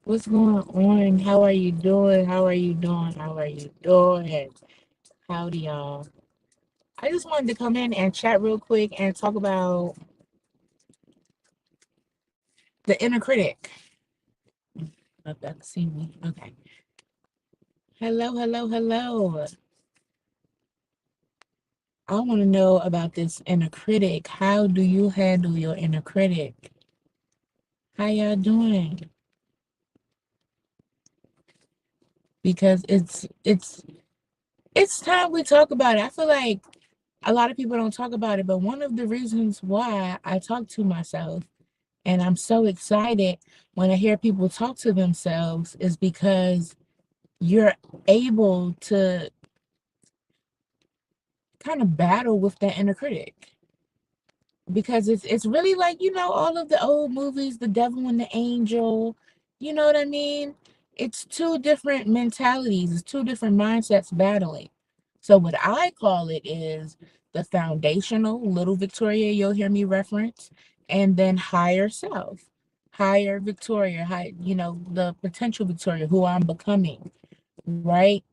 What's going on? How are you doing? How are you doing? How are you doing? Howdy, y'all. I just wanted to come in and chat real quick and talk about the inner critic. Hope y'all can see me. Okay. Hello, hello, hello. I want to know about this inner critic. How do you handle your inner critic? How y'all doing? Because it's time we talk about it. I feel like a lot of people don't talk about it, but one of the reasons why I talk to myself and I'm so excited when I hear people talk to themselves is because you're able to kind of battle with that inner critic. Because it's really like, all of the old movies, The Devil and the Angel, you know what I mean? It's two different mentalities, it's two different mindsets battling. So what I call it is the foundational, little Victoria, you'll hear me reference, and then higher self, higher Victoria, the potential Victoria, who I'm becoming, right?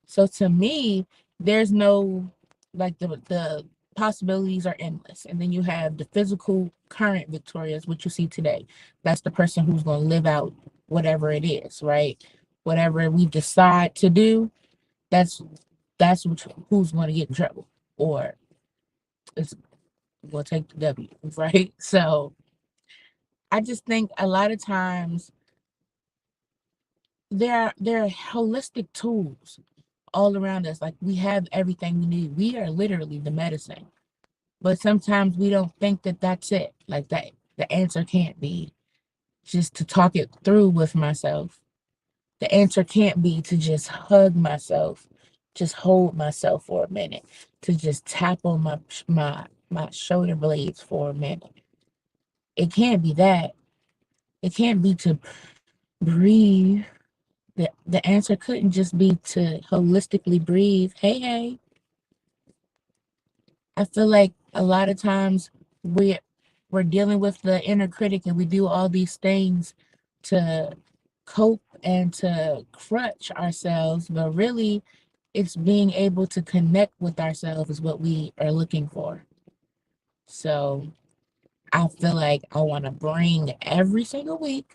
So to me, there's no like the possibilities are endless. And then you have the physical current Victorias, what you see today. That's the person who's going to live out whatever it is, right? Whatever we decide to do, that's who's going to get in trouble, or it's going to take the W, right? So I just think a lot of times there are holistic tools all around us. Like we have everything we need. We are literally the medicine. But sometimes we don't think that that's it. Like that, the answer can't be just to talk it through with myself. The answer can't be to just hug myself, just hold myself for a minute, to just tap on my shoulder blades for a minute. It can't be that. It can't be to breathe. The answer couldn't just be to holistically breathe. Hey, hey. I feel like a lot of times we we're dealing with the inner critic and we do all these things to cope and to crutch ourselves, but really it's being able to connect with ourselves is what we are looking for. So I feel like I want to bring every single week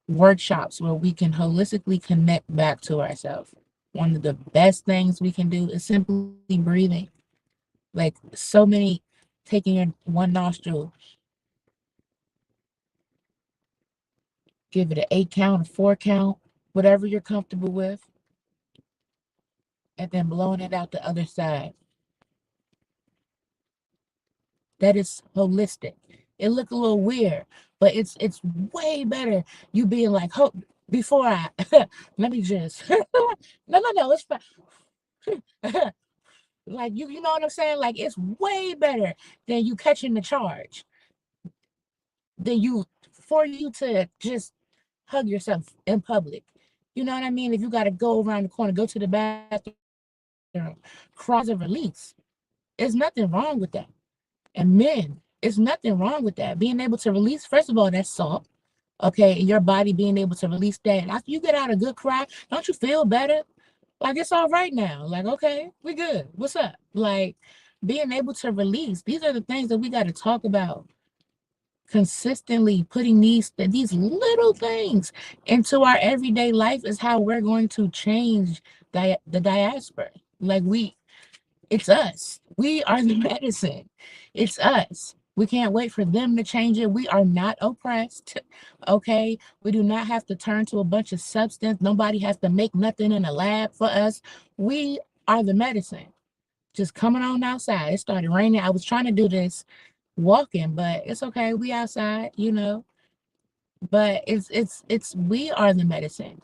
workshops where we can holistically connect back to ourselves. One of the best things we can do is simply breathing. Like so many, taking in one nostril, give it an 8 count, a 4 count, whatever you're comfortable with, and then blowing it out the other side. That is holistic. It look a little weird, but it's way better. You being like, hope before I let me just no, it's fine. Like you know what I'm saying? Like it's way better than you catching the charge, than you for you to just hug yourself in public. You know what I mean? If you got to go around the corner, go to the bathroom, cries of release. There's nothing wrong with that. And men, it's nothing wrong with that. Being able to release, first of all, that's salt. Okay, and your body being able to release that. And after you get out a good cry, don't you feel better? Like it's all right now. Like, okay, we good. What's up? Like being able to release. These are the things that we got to talk about consistently. Putting these little things into our everyday life is how we're going to change the diaspora. Like it's us. We are the medicine. It's us. We can't wait for them to change it. We are not oppressed. Okay. We do not have to turn to a bunch of substance. Nobody has to make nothing in a lab for us. We are the medicine. Just coming on outside. It started raining. I was trying to do this walking, but it's okay. We outside. But it's we are the medicine.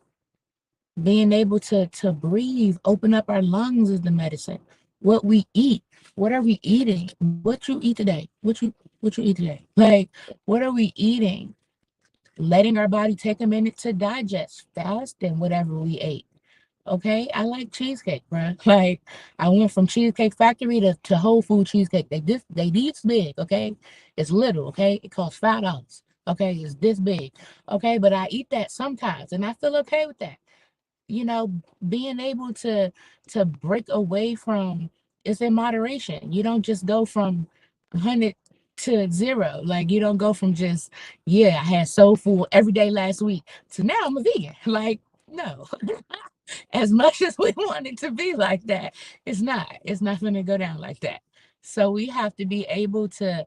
Being able to breathe, open up our lungs is the medicine. What we eat, what are we eating? What you eat today? What you eat today? Like, what are we eating? Letting our body take a minute to digest, fasting whatever we ate. Okay, I like cheesecake, bro. Like, I went from Cheesecake Factory to Whole Food cheesecake. They this big, okay? It's little, okay? It costs $5. Okay, it's this big. Okay, but I eat that sometimes and I feel okay with that. You know, being able to break away from, it's in moderation. You don't just go from 100 to zero. Like you don't go from just, yeah, I had soul food every day last week to now I'm a vegan. Like, no. As much as we want it to be like that, it's not going to go down like that. So we have to be able to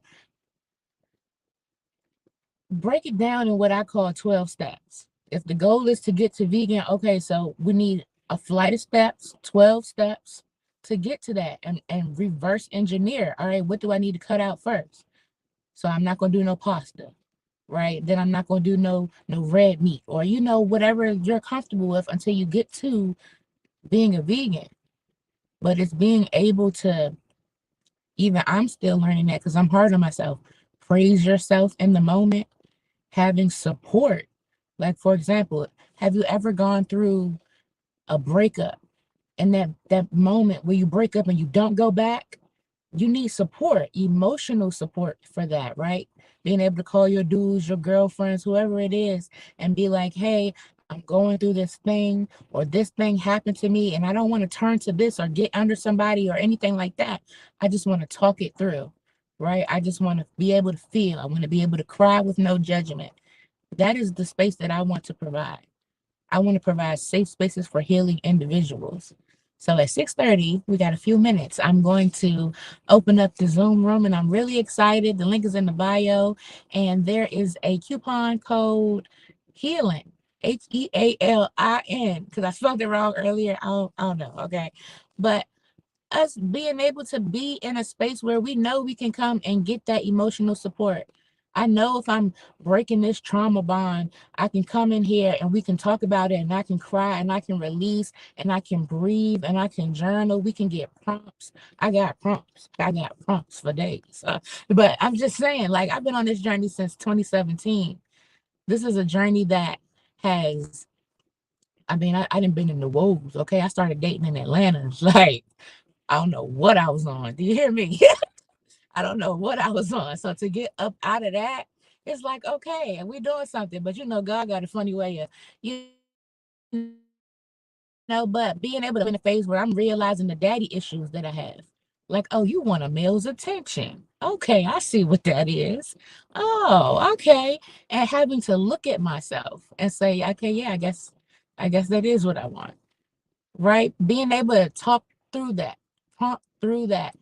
break it down in what I call 12 steps. If the goal is to get to vegan, okay, so we need a flight of steps, 12 steps to get to that, and reverse engineer. All right, what do I need to cut out first? So I'm not going to do no pasta, right? Then I'm not going to do no red meat, or whatever you're comfortable with until you get to being a vegan. But it's being able to, even I'm still learning that because I'm hard on myself. Praise yourself in the moment, having support. Like, for example, have you ever gone through a breakup, and that moment where you break up and you don't go back? You need support, emotional support for that, right? Being able to call your dudes, your girlfriends, whoever it is, and be like, hey, I'm going through this thing, or this thing happened to me, and I don't want to turn to this or get under somebody or anything like that. I just want to talk it through, right? I just want to be able to feel. I want to be able to cry with no judgment. That is the space that I want to provide. I want to provide safe spaces for healing individuals. So at 6:30, we got a few minutes. I'm going to open up the Zoom room and I'm really excited. The link is in the bio and there is a coupon code healing. HEALIN, because I spelled it wrong earlier. I don't know. Okay. But us being able to be in a space where we know we can come and get that emotional support. I know if I'm breaking this trauma bond, I can come in here and we can talk about it and I can cry and I can release and I can breathe and I can journal. We can get prompts. I got prompts. I got prompts for days. But I'm just saying, like, I've been on this journey since 2017. This is a journey that has, I mean, I didn't been in the woes. Okay. I started dating in Atlanta. Like, I don't know what I was on. Do you hear me? I don't know what I was on. So to get up out of that, it's like, okay, and we're doing something. But God got a funny way of, but being able to be in a phase where I'm realizing the daddy issues that I have. Like, oh, you want a male's attention. Okay, I see what that is. Oh, okay. And having to look at myself and say, okay, yeah, I guess that is what I want. Right? Being able to talk through that, prompt through that,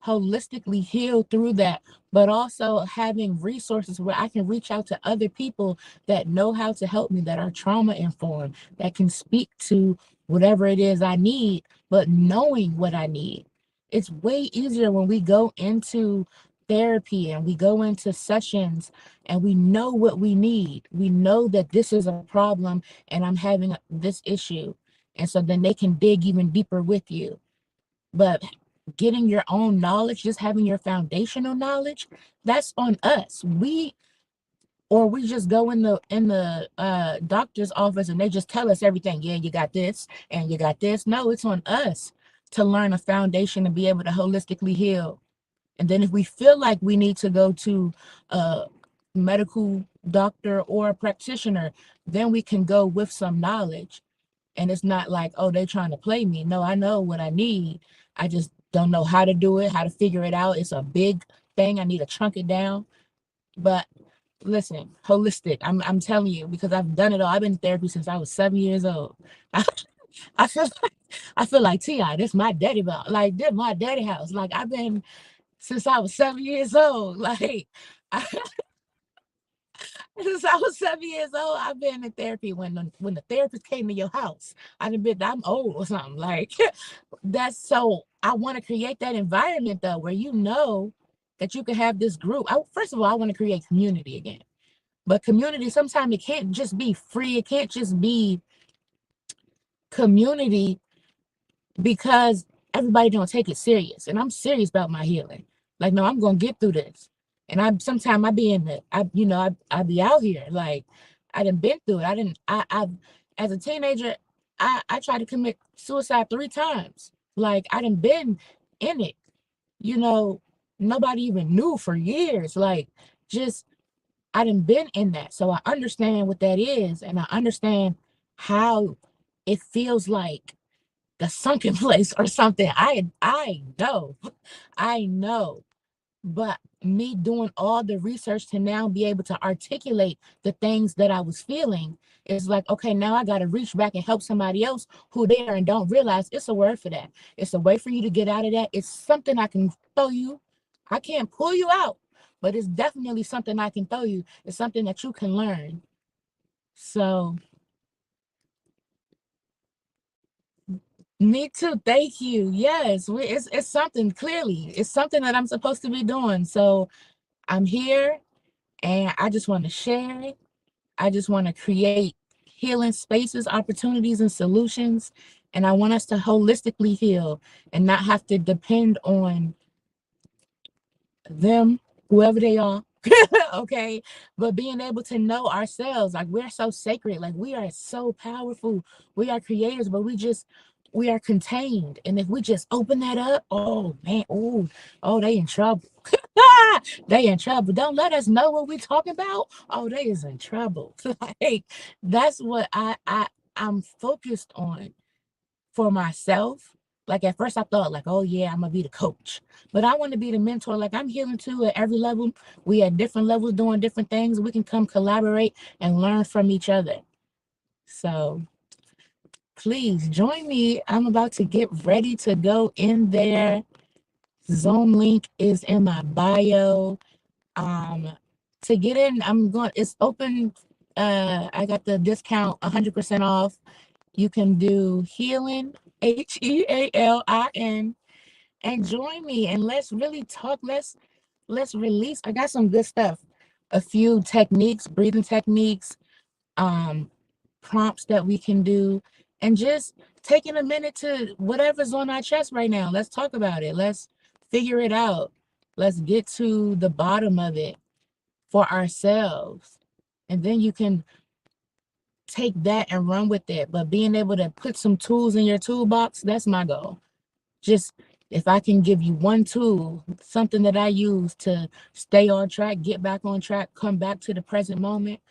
holistically heal through that, but also having resources where I can reach out to other people that know how to help me, that are trauma informed, that can speak to whatever it is I need, but knowing what I need. It's way easier when we go into therapy and we go into sessions and we know what we need. We know that this is a problem and I'm having this issue. And so then they can dig even deeper with you. But getting your own knowledge, just having your foundational knowledge, that's on us. We just go in the doctor's office and they just tell us everything. Yeah, you got this and you got this. No, it's on us to learn a foundation and be able to holistically heal. And then if we feel like we need to go to a medical doctor or a practitioner, then we can go with some knowledge. And it's not like, oh, they're trying to play me. No, I know what I need. I just don't know how to do it, how to figure it out. It's a big thing. I need to chunk it down. But listen, holistic. I'm telling you, because I've done it all. I've been in therapy since I was 7 years old. I, I feel like Ti. This my daddy belt. Like this my daddy house. Like I've been since I was 7 years old. Like I, since I was 7 years old, I've been in therapy. When the therapist came to your house, I'm old or something. Like that's so. I want to create that environment though, where that you can have this group. First of all, I want to create community again. But community, sometimes it can't just be free. It can't just be community because everybody don't take it serious. And I'm serious about my healing. Like, no, I'm gonna get through this. And I be in the I be out here. Like I done been through it. I as a teenager, I tried to commit suicide 3 times. Like I done been in it. You know, nobody even knew for years. Like just I done been in that. So I understand what that is, and I understand how it feels like the sunken place or something. I know. I know. But me doing all the research to now be able to articulate the things that I was feeling is like, okay, now I got to reach back and help somebody else who there and don't realize it's a word for that. It's a way for you to get out of that. It's something I can throw you. I can't pull you out, but it's definitely something I can throw you. It's something that you can learn. So, me too. Thank you. Yes, it's something clearly. It's something that I'm supposed to be doing. So, I'm here and I just want to share it. I just want to create healing spaces, opportunities, and solutions. And I want us to holistically heal and not have to depend on them, whoever they are. Okay. But being able to know ourselves, like we're so sacred, like we are so powerful. We are creators, but we are contained. And if we just open that up, oh man, oh, they in trouble. They in trouble. Don't let us know what we talking about. Oh, they is in trouble. Like that's what I'm focused on for myself. Like at first I thought like, oh yeah, I'm gonna be the coach. But I want to be the mentor. Like I'm healing too at every level. We at different levels doing different things. We can come collaborate and learn from each other. So please join me. I'm about to get ready to go in there. Zoom link is in my bio. Um, to get in, it's open. I got the discount 100% off. You can do healing, HEALIN, and join me and let's really talk. Let's release. I got some good stuff. A few techniques, breathing techniques, um, prompts that we can do, and just taking a minute to whatever's on our chest right now. Let's talk about it. Let's figure it out. Let's get to the bottom of it for ourselves. And then you can take that and run with it. But being able to put some tools in your toolbox, that's my goal. Just if I can give you one tool, something that I use to stay on track, get back on track, come back to the present moment.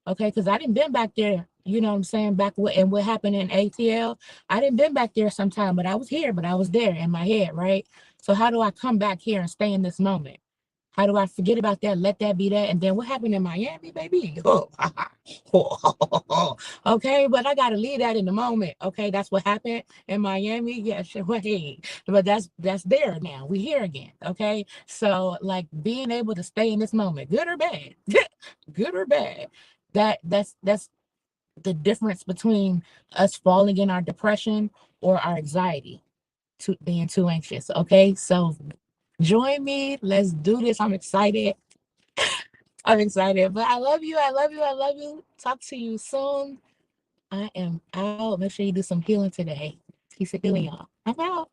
Okay, because I didn't been back there, you know what I'm saying, back what happened in ATL. I didn't been back there sometime, but I was here, but I was there in my head, right? So how do I come back here and stay in this moment? How do I forget about that? Let that be that. And then what happened in Miami, baby? Okay, but I gotta leave that in the moment. Okay, that's what happened in Miami. Yeah, sure. Wait, but that's there now. We here again. Okay, so like being able to stay in this moment, good or bad, good or bad. That's the difference between us falling in our depression or our anxiety, to being too anxious. Okay, so join me. Let's do this. I'm excited. I'm excited. But I love you. I love you. I love you. Talk to you soon. I am out. Make sure you do some healing today. Peace and healing, y'all. I'm out.